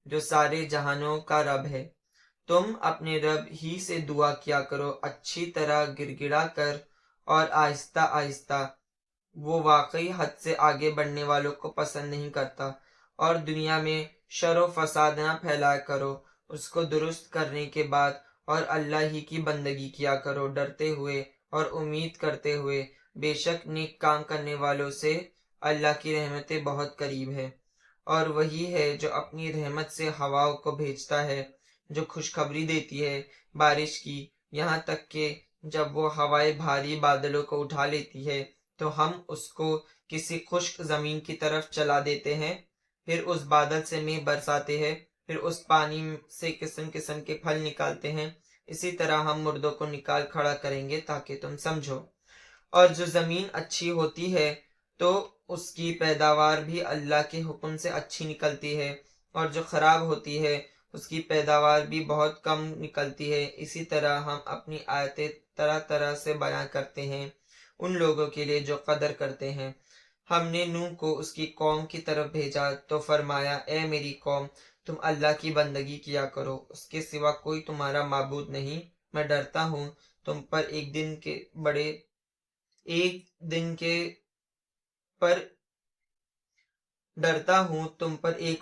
جو سارے جہانوں کا رب ہے۔ تم اپنے رب ہی سے دعا کیا کرو اچھی طرح گڑ گڑا کر اور آہستہ آہستہ، وہ واقعی حد سے آگے بڑھنے والوں کو پسند نہیں کرتا۔ اور دنیا میں شر و فساد نہ پھیلایا کرو، اس کو درست کرنے کے بعد، اور اللہ ہی کی بندگی کیا کرو ڈرتے ہوئے اور امید کرتے ہوئے۔ بے شک نیک کام کرنے والوں سے اللہ کی رحمتیں بہت قریب ہے، اور وہی ہے جو اپنی رحمت سے ہواؤں کو بھیجتا ہے، جو خوشخبری دیتی ہے بارش کی، یہاں تک کہ جب وہ ہوائیں بھاری بادلوں کو اٹھا لیتی ہے تو ہم اس کو کسی خشک زمین کی طرف چلا دیتے ہیں، پھر اس بادل سے مے برساتے ہیں، پھر اس پانی سے قسم قسم کے پھل نکالتے ہیں، اسی طرح ہم مردوں کو نکال کھڑا کریں گے تاکہ تم سمجھو۔ اور جو زمین اچھی ہوتی ہے تو اس کی پیداوار بھی اللہ کے حکم سے اچھی نکلتی ہے، اور جو خراب ہوتی ہے اس کی پیداوار بھی بہت کم نکلتی ہے۔ اسی طرح ہم اپنی آیتیں طرح طرح سے بیان کرتے ہیں ان لوگوں کے لیے جو قدر کرتے ہیں۔ ہم نے نوح کو اس کی قوم کی طرف بھیجا تو فرمایا، اے میری قوم، تم اللہ کی بندگی کیا کرو، اس کے سوا کوئی تمہارا معبود نہیں۔ میں ڈرتا ہوں تم پر ایک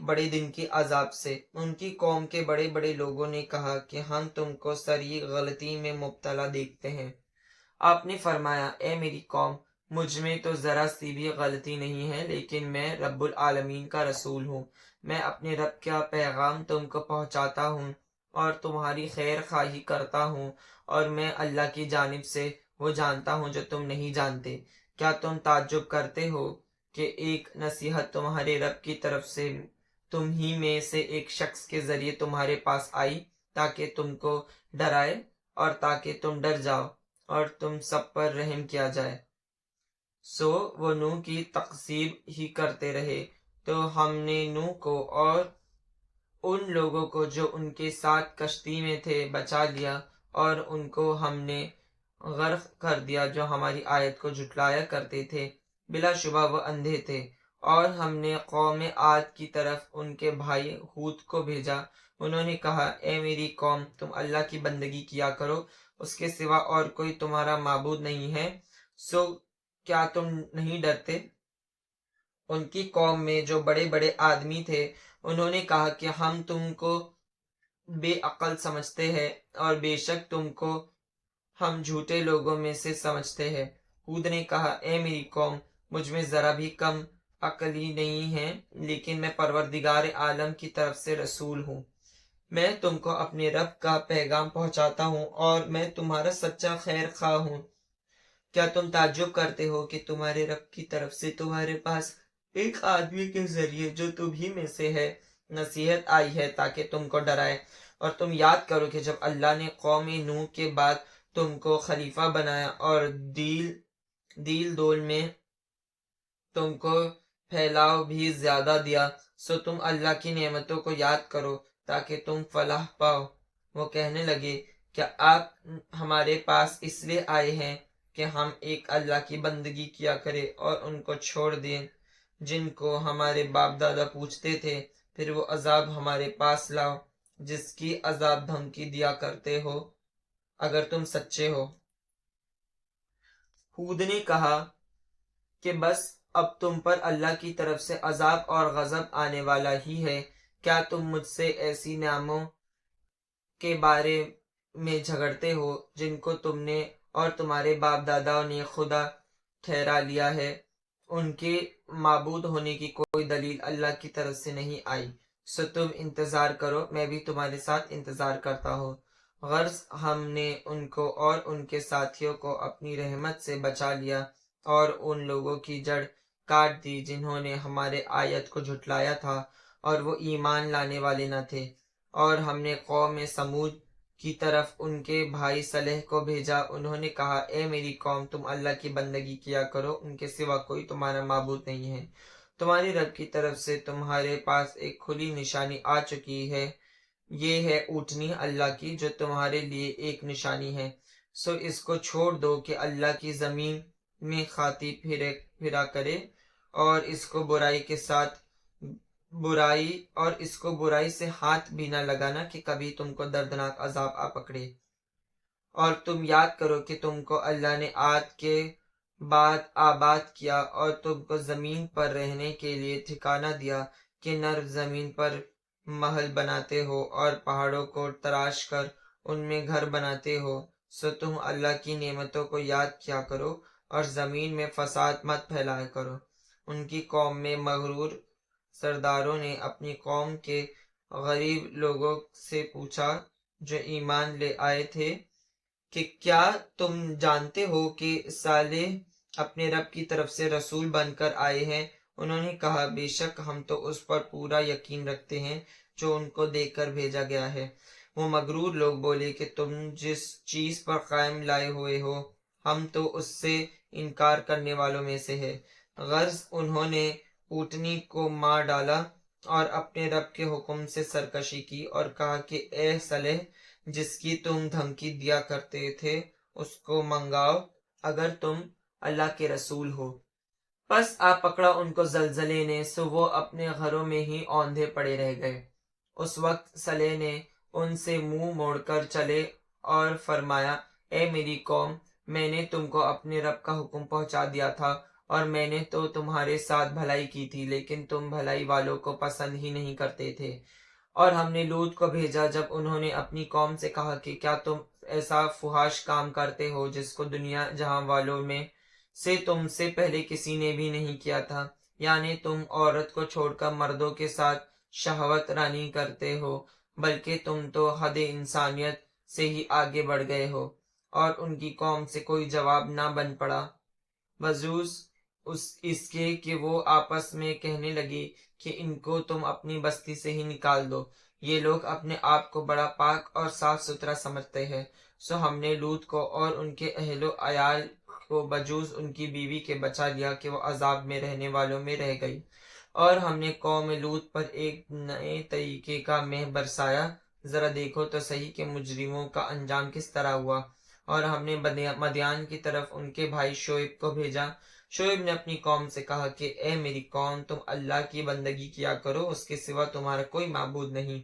بڑے دن کے عذاب سے۔ ان کی قوم کے بڑے بڑے لوگوں نے کہا کہ ہم تم کو سری غلطی میں مبتلا دیکھتے ہیں۔ آپ نے فرمایا، اے میری قوم، مجھ میں تو ذرا سی بھی غلطی نہیں ہے، لیکن میں رب العالمین کا رسول ہوں۔ میں اپنے رب کا پیغام تم کو پہنچاتا ہوں اور تمہاری خیر خواہی کرتا ہوں، اور میں اللہ کی جانب سے وہ جانتا ہوں جو تم نہیں جانتے۔ کیا تم تعجب کرتے ہو کہ ایک نصیحت تمہارے رب کی طرف سے تم ہی میں سے ایک شخص کے ذریعے تمہارے پاس آئی تاکہ تم کو ڈرائے اور تاکہ تم ڈر جاؤ اور تم سب پر رحم کیا جائے؟ سو وہ نوح کی تکذیب ہی کرتے رہے، تو ہم نے نوح کو اور ان لوگوں کو جو ان کے ساتھ کشتی میں تھے بچا لیا، اور ان کو ہم نے غرق کر دیا جو ہماری آیت کو جھٹلایا کرتے تھے۔ بلا شبہ وہ اندھے تھے۔ اور ہم نے قوم عاد کی طرف ان کے بھائی ہود کو بھیجا۔ انہوں نے کہا، اے میری قوم، تم اللہ کی بندگی کیا کرو، اس کے سوا اور کوئی تمہارا معبود نہیں ہے، سو کیا تم نہیں ڈرتے؟ ان کی قوم میں جو بڑے بڑے آدمی تھے انہوں نے کہا کہ ہم تم کو بے عقل سمجھتے ہیں، اور بے شک تم کو ہم جھوٹے لوگوں میں سے سمجھتے ہیں۔ ہود نے کہا، اے میری قوم، مجھ میں ذرا بھی کم عقلی نہیں ہے، لیکن میں پروردگار عالم کی طرف سے رسول ہوں۔ میں تم کو اپنے رب کا پیغام پہنچاتا ہوں اور میں تمہارا سچا خیر خواہ ہوں۔ کیا تم تعجب کرتے ہو کہ تمہارے رب کی طرف سے تمہارے پاس ایک آدمی کے ذریعے جو تم ہی میں سے ہے نصیحت آئی ہے تاکہ تم کو ڈرائے؟ اور تم یاد کرو کہ جب اللہ نے قوم نوح کے بعد تم کو خلیفہ بنایا اور دیل دول میں تم کو پھیلاؤ بھی زیادہ دیا، سو تم اللہ کی نعمتوں کو یاد کرو تاکہ تم فلاح پاؤ۔ وہ کہنے لگے، کیا آپ ہمارے پاس اس لیے آئے ہیں کہ ہم ایک اللہ کی بندگی کیا کریں اور ان کو چھوڑ دیں جن کو ہمارے باپ دادا پوجتے تھے؟ پھر وہ عذاب ہمارے پاس لاؤ جس کی عذاب دھمکی دیا کرتے ہو اگر تم سچے ہو۔ ہود نے کہا کہ بس اب تم پر اللہ کی طرف سے عذاب اور غضب آنے والا ہی ہے۔ کیا تم مجھ سے ایسی نعموں کے بارے میں جھگڑتے ہو جن کو تم نے اور تمہارے باپ دادا نے خدا ٹھہرا لیا ہے؟ ان کے معبود ہونے کی کوئی دلیل اللہ کی طرف سے نہیں آئی، سو تم انتظار کرو، میں بھی تمہارے ساتھ انتظار کرتا ہوں۔ غرض ہم نے ان کو اور ان کے ساتھیوں کو اپنی رحمت سے بچا لیا اور ان لوگوں کی جڑ کاٹ دی جنہوں نے ہمارے آیت کو جھٹلایا تھا اور وہ ایمان لانے والے نہ تھے۔ اور ہم نے قوم سمود کی طرف ان کے بھائی صالح کو بھیجا۔ انہوں نے کہا، اے میری قوم، تم اللہ کی بندگی کیا کرو، ان کے سوا کوئی تمہارا معبود نہیں ہے۔ تمہارے رب کی طرف سے تمہارے پاس ایک کھلی نشانی آ چکی ہے، یہ ہے اونٹنی اللہ کی جو تمہارے لیے ایک نشانی ہے، سو اس کو چھوڑ دو کہ اللہ کی زمین میں کھاتی پھرا کرے اور اس کو برائی کے ساتھ برائی اور اس کو برائی سے ہاتھ بھی نہ لگانا کہ کبھی تم کو دردناک عذاب آ پکڑے۔ اور تم یاد کرو کہ تم کو اللہ نے عاد کے بعد آباد کیا اور تم کو زمین پر رہنے کے لیے ٹھکانہ دیا کہ نرم زمین پر محل بناتے ہو اور پہاڑوں کو تراش کر ان میں گھر بناتے ہو، سو تم اللہ کی نعمتوں کو یاد کیا کرو اور زمین میں فساد مت پھیلایا کرو۔ ان کی قوم میں مغرور سرداروں نے اپنی قوم کے غریب لوگوں سے پوچھا جو ایمان لے آئے تھے کہ کیا تم جانتے ہو کہ صالح اپنے رب کی طرف سے رسول بن کر آئے ہیں؟ انہوں نے کہا بے شک ہم تو اس پر پورا یقین رکھتے ہیں جو ان کو دے کر بھیجا گیا ہے۔ وہ مغرور لوگ بولے کہ تم جس چیز پر قائم لائے ہوئے ہو ہم تو اس سے انکار کرنے والوں میں سے ہے۔ غرض انہوں نے اونٹنی کو مار ڈالا اور اپنے رب کے حکم سے سرکشی کی اور کہا کہ اے صالح جس کی تم دھمکی دیا کرتے تھے اس کو منگاؤ اگر تم اللہ کے رسول ہو۔ پس آ پکڑا ان کو زلزلے نے، سو وہ اپنے گھروں میں ہی اوندھے پڑے رہ گئے۔ اس وقت صالح نے ان سے منہ موڑ کر چلے اور فرمایا اے میری قوم، میں نے تم کو اپنے رب کا حکم پہنچا دیا تھا اور میں نے تو تمہارے ساتھ بھلائی کی تھی، لیکن تم بھلائی والوں کو پسند ہی نہیں کرتے تھے۔ اور ہم نے لوط کو بھیجا جب انہوں نے اپنی قوم سے کہا کہ کیا تم ایسا فحش کام کرتے ہو جس کو دنیا جہاں والوں میں سے تم سے پہلے کسی نے بھی نہیں کیا تھا، یعنی تم عورت کو چھوڑ کر مردوں کے ساتھ شہوت رانی کرتے ہو، بلکہ تم تو حد انسانیت سے ہی آگے بڑھ گئے ہو۔ اور ان کی قوم سے کوئی جواب نہ بن پڑا بجز اس کے کہ وہ آپس میں کہنے لگی کہ ان کو تم اپنی بستی سے ہی نکال دو، یہ لوگ اپنے آپ کو بڑا پاک اور صاف ستھرا سمجھتے ہیں۔ سو ہم نے لوط کو اور ان کے اہل و عیال کو بجز ان کی بیوی کے بچا لیا کہ وہ عذاب میں رہنے والوں میں رہ گئی۔ اور ہم نے قوم لوط پر ایک نئے طریقے کا مہ برسایا، ذرا دیکھو تو صحیح کہ مجرموں کا انجام کس طرح ہوا۔ اور ہم نے مدیان کی طرف ان کے بھائی شعیب کو بھیجا۔ شعیب نے اپنی قوم سے کہا کہ اے میری قوم، تم اللہ کی بندگی کیا کرو، اس کے سوا تمہارا کوئی معبود نہیں۔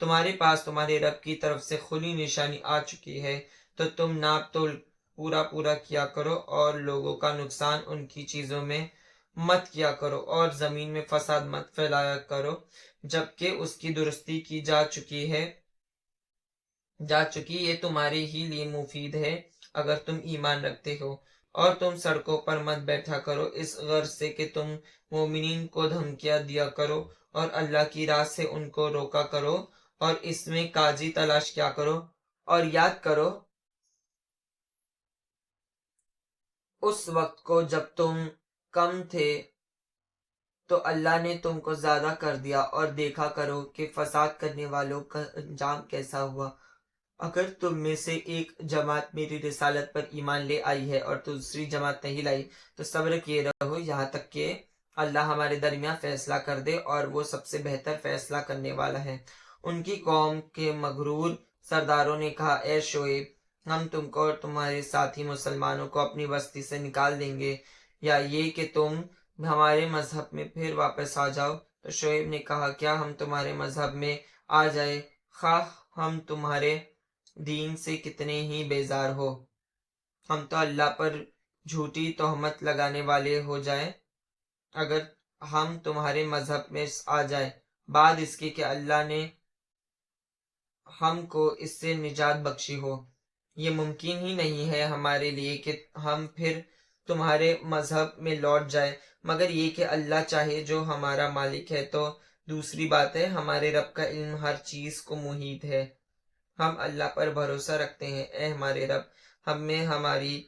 تمہارے پاس تمہارے رب کی طرف سے کھلی نشانی آ چکی ہے، تو تم ناپ تول پورا کیا کرو اور لوگوں کا نقصان ان کی چیزوں میں مت کیا کرو اور زمین میں فساد مت پھیلایا کرو، جبکہ اس کی درستی کی جا چکی یہ تمہارے ہی لیے مفید ہے اگر تم ایمان رکھتے ہو۔ اور تم سڑکوں پر مت بیٹھا کرو اس غرض سے کہ تم مومنین کو دھمکیاں دیا کرو اور اللہ کی راہ سے ان کو روکا کرو، اور اس میں کاجی تلاش کیا کرو۔ اور یاد کرو اس وقت کو جب تم کم تھے تو اللہ نے تم کو زیادہ کر دیا، اور دیکھا کرو کہ فساد کرنے والوں کا انجام کیسا ہوا۔ اگر تم میں سے ایک جماعت میری رسالت پر ایمان لے آئی ہے اور دوسری جماعت نہیں لائی تو صبر کیے رہو یہاں تک کہ اللہ ہمارے درمیان فیصلہ کر دے، اور وہ سب سے بہتر فیصلہ کرنے والا ہے۔ ان کی قوم کے مغرور سرداروں نے کہا اے شعیب، ہم تم کو اور تمہارے ساتھی مسلمانوں کو اپنی بستی سے نکال دیں گے، یا یہ کہ تم ہمارے مذہب میں پھر واپس آ جاؤ۔ تو شعیب نے کہا کیا ہم تمہارے مذہب میں آ جائے خواہ ہم تمہارے دین سے کتنے ہی بیزار ہو، ہم تو اللہ پر جھوٹی تہمت لگانے والے ہو جائیں اگر ہم تمہارے مذہب میں آ جائیں، بعد اس کے کہ اللہ نے ہم کو اس سے نجات بخشی ہو۔ یہ ممکن ہی نہیں ہے ہمارے لیے کہ ہم پھر تمہارے مذہب میں لوٹ جائیں، مگر یہ کہ اللہ چاہے جو ہمارا مالک ہے۔ تو دوسری بات ہے ہمارے رب کا علم ہر چیز کو محیط ہے، ہم اللہ پر بھروسہ رکھتے ہیں۔ اے ہمارے رب، ہم میں ہماری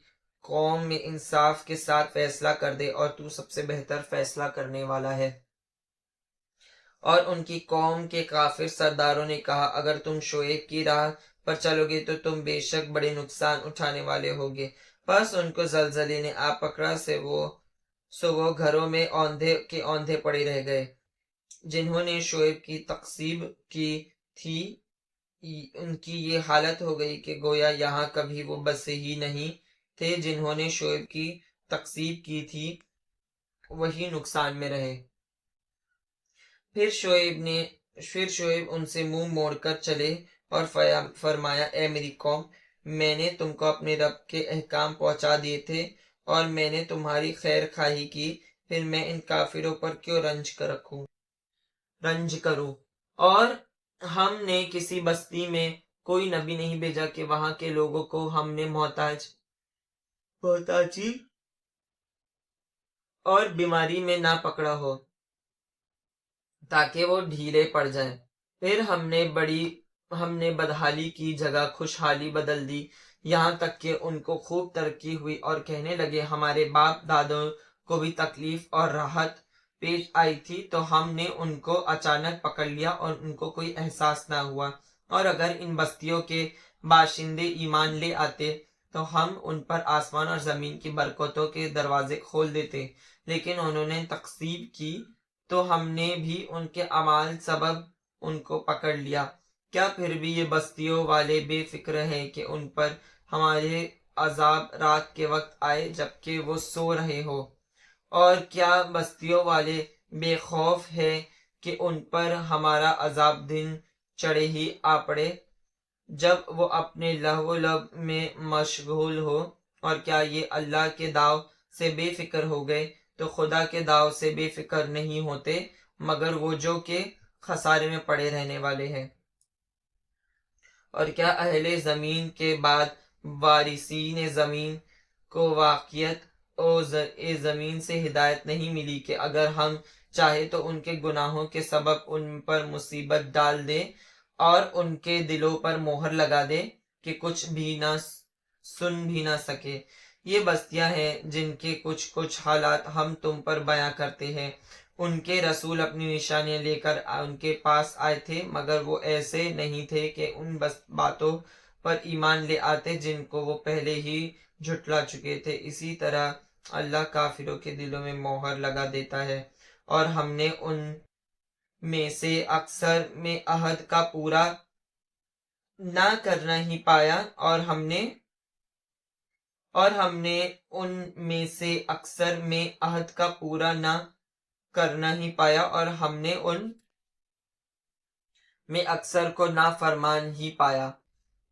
قوم میں انصاف کے ساتھ فیصلہ کر دے، اور تو سب سے بہتر فیصلہ کرنے والا ہے۔ اور ان کی قوم کے کافر سرداروں نے کہا اگر تم شعیب کی راہ پر چلو گے تو تم بے شک بڑے نقصان اٹھانے والے ہوگے۔ پس ان کو زلزلے نے آ پکڑا سو وہ گھروں میں اوندھے کے اوندھے پڑے رہ گئے۔ جنہوں نے شعیب کی تکذیب کی تھی ان کی یہ حالت ہو گئی کہ گویا یہاں کبھی وہ بسے ہی نہیں تھے، جنہوں نے شعیب کی تکذیب کی تھی وہی نقصان میں رہے۔ پھر شعیب ان سے منہ موڑ کر چلے اور فرمایا اے میری قوم، میں نے تم کو اپنے رب کے احکام پہنچا دیے تھے اور میں نے تمہاری خیر خواہی کی، پھر میں ان کافروں پر کیوں رنج کروں؟ اور ہم نے کسی بستی میں کوئی نبی نہیں بھیجا کہ وہاں کے لوگوں کو ہم نے محتاجی اور بیماری میں نہ پکڑا ہو تاکہ وہ ڈھیلے پڑ جائیں۔ پھر ہم نے بدحالی کی جگہ خوشحالی بدل دی، یہاں تک کہ ان کو خوب ترقی ہوئی اور کہنے لگے ہمارے باپ دادوں کو بھی تکلیف اور راحت پیش آئی تھی تو ہم نے ان کو اچانک پکڑ لیا اور ان کو کوئی احساس نہ ہوا، اور اگر ان بستیوں کے باشندے ایمان لے آتے تو ہم ان پر آسمان اور زمین کی برکتوں کے دروازے کھول دیتے، لیکن انہوں نے تکذیب کی تو ہم نے بھی ان کے اعمال سبب ان کو پکڑ لیا۔ کیا پھر بھی یہ بستیوں والے بے فکر ہیں کہ ان پر ہمارے عذاب رات کے وقت آئے جبکہ وہ سو رہے ہو؟ اور کیا بستیوں والے بے خوف ہیں کہ ان پر ہمارا عذاب دن چڑھے ہی آ پڑے جب وہ اپنے لہو و لعب میں مشغول ہو؟ اور کیا یہ اللہ کے داؤ سے بے فکر ہو گئے تو خدا کے داؤ سے بے فکر نہیں ہوتے مگر وہ جو کہ خسارے میں پڑے رہنے والے ہیں۔ اور کیا اہل زمین کے بعد وارثین زمین کو واقعیت زمین سے ہدایت نہیں ملی کہ اگر ہم چاہے تو ان کے گناہوں کے سبب ان پر مصیبت ڈال دے اور ان کے دلوں پر مہر لگا دے کہ کچھ بھی نہ سن بھی نہ سکے؟ یہ بستیاں ہیں جن کے کچھ حالات ہم تم پر بیاں کرتے ہیں۔ ان کے رسول اپنی نشانیاں لے کر ان کے پاس آئے تھے مگر وہ ایسے نہیں تھے کہ ان باتوں پر ایمان لے آتے جن کو وہ پہلے ہی جھٹلا چکے تھے۔ اسی طرح اللہ کافروں کے دلوں میں مہر لگا دیتا ہے، اور ہم نے ان میں سے اکثر میں عہد کا پورا نہ کرنا ہی پایا اور ہم نے ان میں سے اکثر میں عہد کا پورا نہ کرنا ہی پایا اور ہم نے ان میں اکثر کو نافرمان ہی پایا۔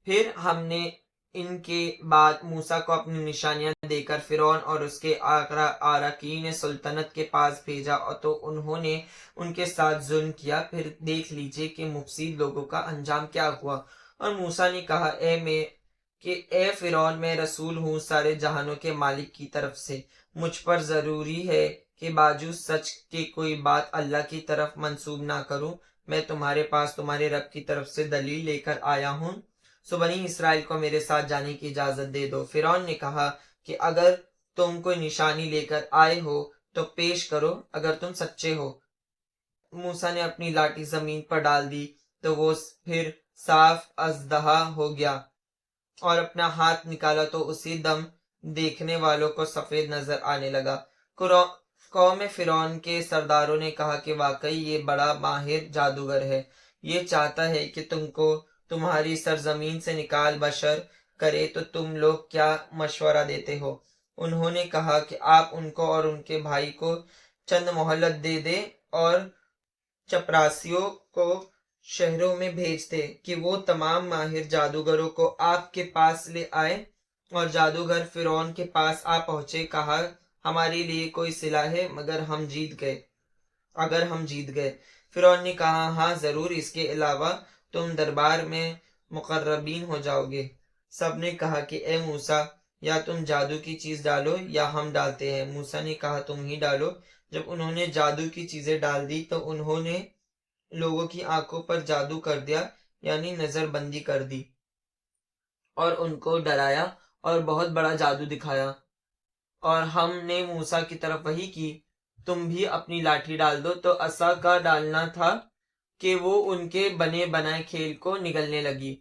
پھر ہم نے ان کے بعد موسیٰ کو اپنی نشانیاں دے کر فرعون اور اس کے اراکین سلطنت کے پاس بھیجا تو انہوں نے ان کے ساتھ ظلم کیا۔ پھر دیکھ لیجئے کہ مفسد لوگوں کا انجام کیا ہوا۔ اور موسیٰ نے کہا اے فرعون، میں رسول ہوں سارے جہانوں کے مالک کی طرف سے، مجھ پر ضروری ہے کہ باوجود سچ کے کوئی بات اللہ کی طرف منسوب نہ کروں۔ میں تمہارے پاس تمہارے رب کی طرف سے دلیل لے کر آیا ہوں، سو بنی اسرائیل کو میرے ساتھ جانے کی اجازت دے دو۔ فرعون نے کہا کہ اگر تم کوئی نشانی لے کر آئے ہو تو پیش کرو اگر تم سچے ہو۔ موسیٰ نے اپنی لاٹھی زمین پر ڈال دی تو وہ پھر صاف اژدہا ہو گیا، اور اپنا ہاتھ نکالا تو اسی دم دیکھنے والوں کو سفید نظر آنے لگا۔ قوم فرعون کے سرداروں نے کہا کہ واقعی یہ بڑا ماہر جادوگر ہے، یہ چاہتا ہے کہ تم کو تمہاری سرزمین سے نکال بشر کرے تو تم لوگ کیا مشورہ دیتے ہو؟ انہوں نے کہا کہ آپ ان کو اور ان کے بھائی کو چند مہلت دے دیں اور چپراسیوں کو شہروں میں بھیج دیں کہ وہ تمام ماہر جادوگروں کو آپ کے پاس لے آئے۔ اور جادوگر فرعون کے پاس آ پہنچے، کہا ہمارے لیے کوئی صلاح ہے اگر ہم جیت گئے؟ فرعون نے کہا ہاں ضرور، اس کے علاوہ تم دربار میں مقربین ہو جاؤ گے۔ سب نے کہا کہ اے موسیٰ، یا تم جادو کی چیز ڈالو یا ہم ڈالتے ہیں۔ موسیٰ نے کہا تم ہی ڈالو۔ جب انہوں نے جادو کی چیزیں ڈال دی تو انہوں نے لوگوں کی آنکھوں پر جادو کر دیا، یعنی نظر بندی کر دی، اور ان کو ڈرایا اور بہت بڑا جادو دکھایا۔ اور ہم نے موسیٰ کی طرف وحی کی تم بھی اپنی لاٹھی ڈال دو، تو عصا کا ڈالنا تھا کہ وہ ان کے بنے بنائے کھیل کو نگلنے لگی۔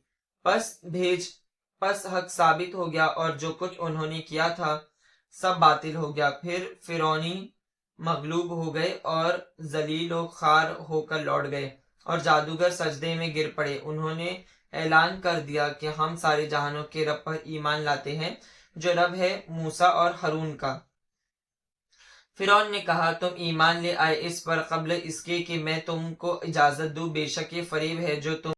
پس حق ثابت ہو گیا اور جو کچھ انہوں نے کیا تھا سب باطل ہو گیا۔ پھر فرعونی مغلوب ہو گئے اور ذلیل و خوار ہو کر لوٹ گئے، اور جادوگر سجدے میں گر پڑے۔ انہوں نے اعلان کر دیا کہ ہم سارے جہانوں کے رب پر ایمان لاتے ہیں جو رب ہے موسیٰ اور ہارون کا۔ فرعون نے کہا تم ایمان لے آئے اس پر قبل اس کے کہ میں تم کو اجازت دوں، بے شک یہ فریب ہے جو تم